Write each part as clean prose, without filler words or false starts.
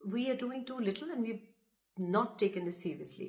we are doing too little and we've not taken this seriously.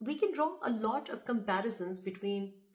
We can draw a lot of comparisons between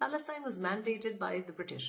Palestine was mandated by the British,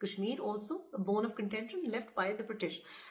Kashmir also a bone of contention left by the British,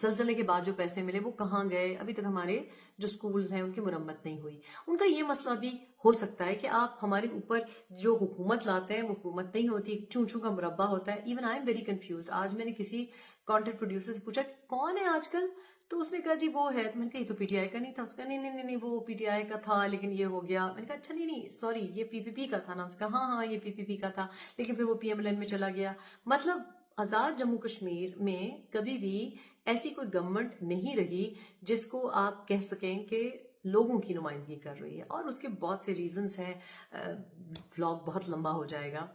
زلزلے کے بعد جو پیسے ملے وہ کہاں گئے؟ ابھی تک ہمارے جو سکولز ہیں ان کی مرمت نہیں ہوئی. ان کا یہ مسئلہ بھی ہو سکتا ہے کہ آپ ہمارے اوپر جو حکومت لاتے ہیں وہ حکومت نہیں ہوتی, چون چون کا مربع ہوتا ہے. Even I am very confused. آج میں نے کسی کانٹینٹ پروڈیوسر سے پوچھا کہ کون ہے آج کل, تو اس نے کہا جی وہ ہے. میں نے کہا یہ تو پی ٹی آئی کا نہیں تھا. اس کا نہیں وہ پی ٹی آئی کا تھا لیکن یہ ہو گیا. میں نے کہا اچھا نہیں سوری یہ پی پی پی کا تھا نا. اس کا ہاں یہ پی پی پی کا تھا لیکن پھر وہ پی ایم ایل این میں چلا گیا. مطلب آزاد جموں کشمیر میں کبھی بھی ایسی کوئی گورنمنٹ نہیں رہی جس کو آپ کہہ سکیں کہ لوگوں کی نمائندگی کر رہی ہے, اور اس کے بہت سے ریزنز ہیں. ولاگ بہت لمبا ہو جائے گا.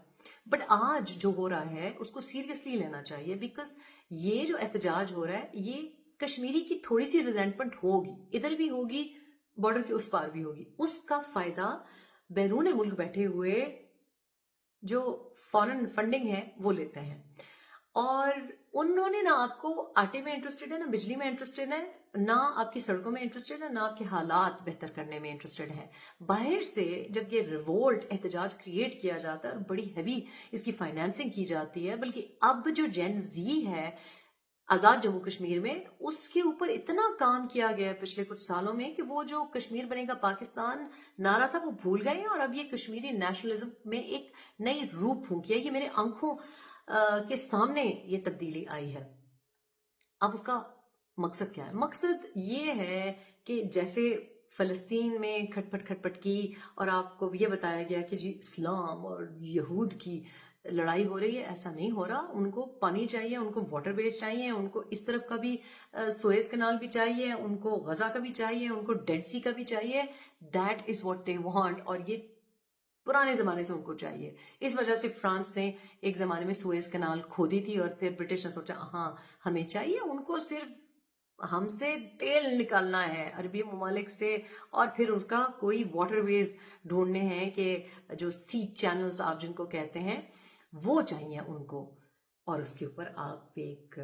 بٹ آج جو ہو رہا ہے اس کو سیریسلی لینا چاہیے, بیکاز یہ جو احتجاج ہو رہا ہے یہ کشمیری کی تھوڑی سی ریزینٹمنٹ ہوگی, ادھر بھی ہوگی بارڈر کے اس پار بھی ہوگی. اس کا فائدہ بیرون ملک بیٹھے ہوئے جو فارن فنڈنگ ہے وہ لیتے ہیں, اور انہوں نے نہ آپ کو آٹے میں انٹرسٹڈ ہے, نہ بجلی میں انٹرسٹڈ ہے, نہ آپ کی سڑکوں میں انٹرسٹڈ ہے, نہ آپ کے حالات بہتر کرنے میں انٹرسٹڈ ہے. باہر سے جب یہ ریوولٹ احتجاج کریٹ کیا جاتا ہے اور بڑی ہیوی اس کی فائنینسنگ کی جاتی ہے, بلکہ اب جو جین زی ہے آزاد جموں کشمیر میں اس کے اوپر اتنا کام کیا گیا ہے پچھلے کچھ سالوں میں کہ وہ جو کشمیر بنے گا پاکستان نعرہ تھا وہ بھول گئے ہیں, اور اب یہ کشمیری نیشنلزم میں ایک نئی روپ پھونکی ہے. یہ میرے آنکھوں کے سامنے یہ تبدیلی آئی ہے. اب اس کا مقصد کیا ہے؟ مقصد یہ ہے کہ جیسے فلسطین میں کھٹ پٹ کی اور آپ کو یہ بتایا گیا کہ جی اسلام اور یہود کی لڑائی ہو رہی ہے, ایسا نہیں ہو رہا. ان کو پانی چاہیے, ان کو واٹر بیس چاہیے, ان کو اس طرف کا بھی سوئز کنال بھی چاہیے, ان کو غزہ کا بھی چاہیے, ان کو ڈیڈ سی کا بھی چاہیے. That is what they want, اور یہ پرانے زمانے سے ان کو چاہیے. اس وجہ سے فرانس نے ایک زمانے میں سوئز کنال کھودی تھی, اور پھر برٹش نے سوچا ہاں ہمیں چاہیے. ان کو صرف ہم سے تیل نکالنا ہے عربی ممالک سے, اور پھر اس کا کوئی واٹر ویز ڈھونڈنے ہیں کہ جو سی چینلز آپ جن کو کہتے ہیں وہ چاہیے ان کو. اور اس کے اوپر آپ ایک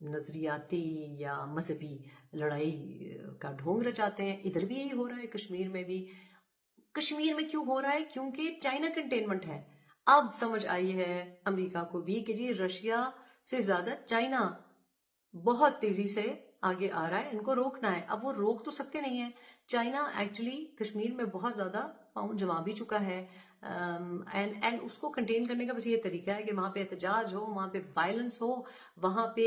نظریاتی یا مذہبی لڑائی کا ڈھونگ رچاتے ہیں. ادھر بھی یہی ہو رہا ہے, کشمیر میں بھی. کشمیر میں کیوں ہو رہا ہے؟ کیونکہ چائنا کنٹینمنٹ ہے. اب سمجھ آئی ہے امریکہ کو بھی کہ جی رشیا سے زیادہ چائنا بہت تیزی سے آگے آ رہا ہے, ان کو روکنا ہے. اب وہ روک تو سکتے نہیں ہیں. چائنا ایکچولی کشمیر میں بہت زیادہ پاؤنڈ جما بھی چکا ہے, اینڈ اس کو کنٹین کرنے کا بس یہ طریقہ ہے کہ وہاں پہ احتجاج ہو, وہاں پہ وائلنس ہو, وہاں پہ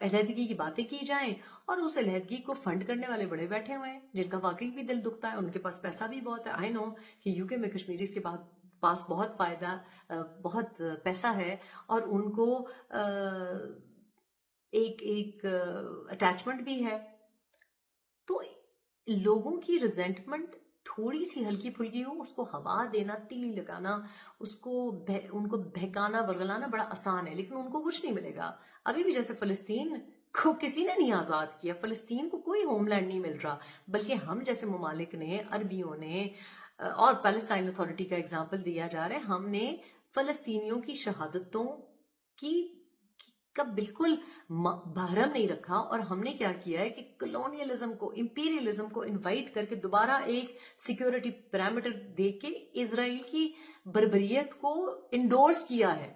علیحدگی کی باتیں کی جائیں, اور اس علیحدگی کو فنڈ کرنے والے بڑے بیٹھے ہوئے ہیں جن کا واقعی بھی دل دکھتا ہے. ان کے پاس پیسہ بھی بہت ہے. آئی نو کہ یو کے میں کشمیریز کے پاس بہت فائدہ بہت پیسہ ہے, اور ان کو ایک اٹیچمنٹ بھی ہے. تو لوگوں کی ریزنٹمنٹ تھوڑی سی ہلکی پھلکی ہو, اس کو ہوا دینا, تیلی لگانا, ان کو بہکانا برگلانا بڑا آسان ہے, لیکن ان کو کچھ نہیں ملے گا. ابھی بھی جیسے فلسطین کو کسی نے نہیں آزاد کیا, فلسطین کو کوئی ہوم لینڈ نہیں مل رہا, بلکہ ہم جیسے ممالک نے, عربیوں نے, اور پیلسٹائن اتھارٹی کا اگزامپل دیا جا رہا ہے, ہم نے فلسطینیوں کی شہادتوں کا بالکل بحرم نہیں رکھا. اور ہم نے کیا کیا ہے کہ کلونیلزم کو, امپیریلزم کو انوائٹ کر کے دوبارہ ایک سیکیورٹی پیرامیٹر دے کے اسرائیل کی بربریت کو انڈورس کیا ہے.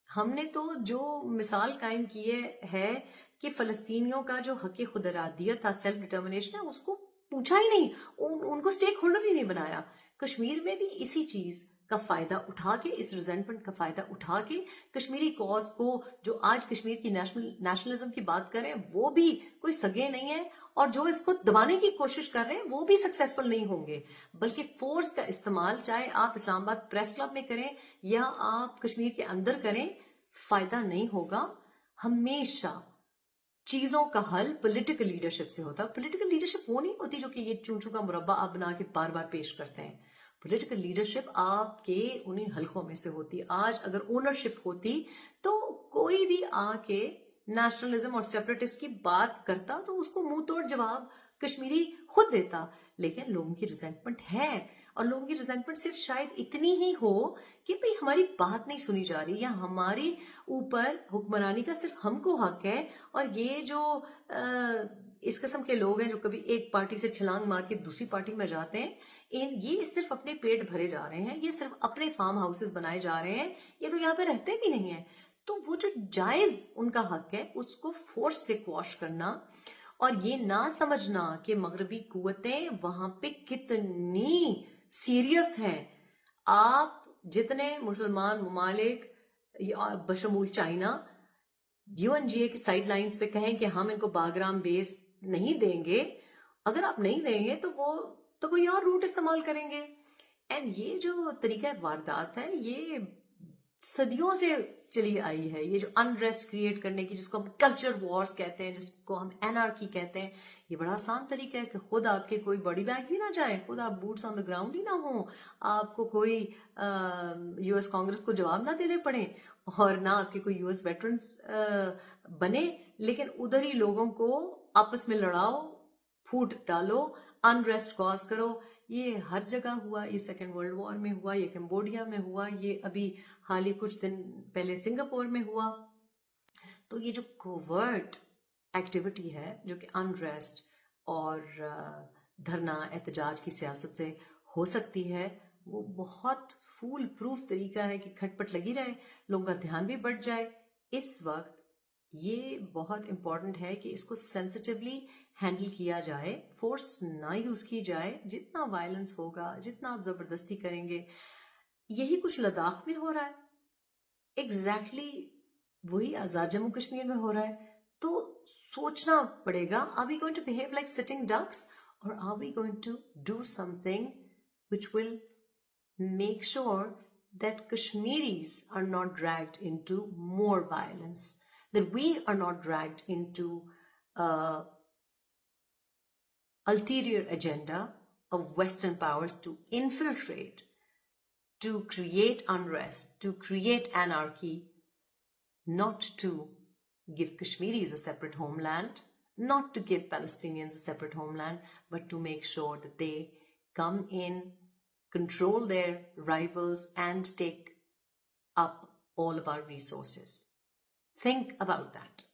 ہم نے تو جو مثال قائم کی ہے کہ فلسطینیوں کا جو حق خود ارادیت تھا, سیلف ڈٹرمنیشن, اس کو پوچھا ہی نہیں, ان کو سٹیک ہولڈر ہی نہیں بنایا. کشمیر میں بھی اسی چیز کا فائدہ اٹھا کے, اس ریزنٹمنٹ کا فائدہ اٹھا کے کشمیری کاز کو, جو آج کشمیر کی نیشنلزم کی بات کر رہے ہیں وہ بھی کوئی سگے نہیں ہیں, اور جو اس کو دبانے کی کوشش کر رہے ہیں وہ بھی سکسیسفل نہیں ہوں گے. بلکہ فورس کا استعمال چاہے آپ اسلام آباد پریس کلب میں کریں یا آپ کشمیر کے اندر کریں, فائدہ نہیں ہوگا. ہمیشہ چیزوں کا حل پولیٹیکل لیڈرشپ سے ہوتا ہے. پولیٹیکل لیڈرشپ وہ نہیں ہوتی جو کہ یہ چونچوں کا مربع آپ بنا کے بار بار پیش کرتے ہیں. پولیٹیکل لیڈرشپ آپ کے انہیں حلقوں میں سے ہوتی. آج اگر اونرشپ ہوتی تو کوئی بھی آ کے نیشنلزم اور سیپریٹسٹ کی بات کرتا تو اس کو منہ توڑ جواب کشمیری خود دیتا. لیکن لوگوں کی ریزنٹمنٹ ہے, اور لوگوں کی ریزنٹمنٹ صرف شاید اتنی ہی ہو کہ بھئی ہماری بات نہیں سنی جا رہی, یا ہماری اوپر حکمرانی کا صرف ہم کو حق ہے. اور یہ جو اس قسم کے لوگ ہیں جو کبھی ایک پارٹی سے چھلانگ مار کے دوسری پارٹی میں جاتے ہیں, یہ صرف اپنے پیٹ بھرے جا رہے ہیں, یہ صرف اپنے فارم ہاؤسز بنائے جا رہے ہیں, یہ تو یہاں پہ رہتے بھی نہیں ہیں. تو وہ جو جائز ان کا حق ہے اس کو فورس سے quash کرنا اور یہ نہ سمجھنا کہ مغربی قوتیں وہاں پہ کتنی سیریس ہیں. آپ جتنے مسلمان ممالک بشمول چائنا UN-GA کی سائڈ لائنز پہ کہیں کہ ہم ان کو باگرام بیس نہیں دیں گے, اگر آپ نہیں دیں گے تو وہ تو کوئی اور روٹ استعمال کریں گے. اینڈ یہ جو طریقہ واردات ہے یہ صدیوں سے چلی آئی ہے. یہ جو انریسٹ کریٹ کرنے کی جس کو ہم کلچر وارز کہتے ہیں, جس کو ہم انارکی کہتے ہیں, یہ بڑا آسان طریقہ ہے کہ خود آپ کے کوئی باڈی بیگز ہی نہ جائیں, خود آپ بوٹس آن دا گراؤنڈ ہی نہ ہوں, آپ کو کوئی US کانگریس کو جواب نہ دینے پڑے اور نہ آپ کے کوئی US ویٹرنز بنے, لیکن ادھر ہی لوگوں کو آپس میں لڑاؤ, پھوٹ ڈالو, انریسٹ کاز کرو. یہ ہر جگہ ہوا, یہ سیکنڈ ورلڈ وار میں ہوا, یہ کمبوڈیا میں ہوا, یہ ابھی حال ہی کچھ دن پہلے سنگاپور میں ہوا. تو یہ جو کوورٹ ایکٹیویٹی ہے جو کہ انریسٹ اور دھرنا احتجاج کی سیاست سے ہو سکتی ہے, وہ بہت فول پروف طریقہ ہے کہ کھٹ پٹ لگی رہے, لوگوں کا دھیان بھی بڑھ جائے. اس وقت یہ بہت امپورٹنٹ ہے کہ اس کو سینسٹیولی ہینڈل کیا جائے, فورس نہ یوز کی جائے. جتنا وائلنس ہوگا, جتنا آپ زبردستی کریں گے, یہی کچھ لداخ میں ہو رہا ہے, ایگزیکٹلی وہی آزاد جموں کشمیر میں ہو رہا ہے. تو سوچنا پڑے گا, are we going to behave like sitting ducks or are we going to do something which will make sure that Kashmiris are not dragged into more violence, that we are not dragged into ulterior agenda of Western powers to infiltrate, to create unrest, to create anarchy, not to give Kashmiris a separate homeland, not to give Palestinians a separate homeland, but to make sure that they come in, control their rivals, and take up all of our resources. Think about that.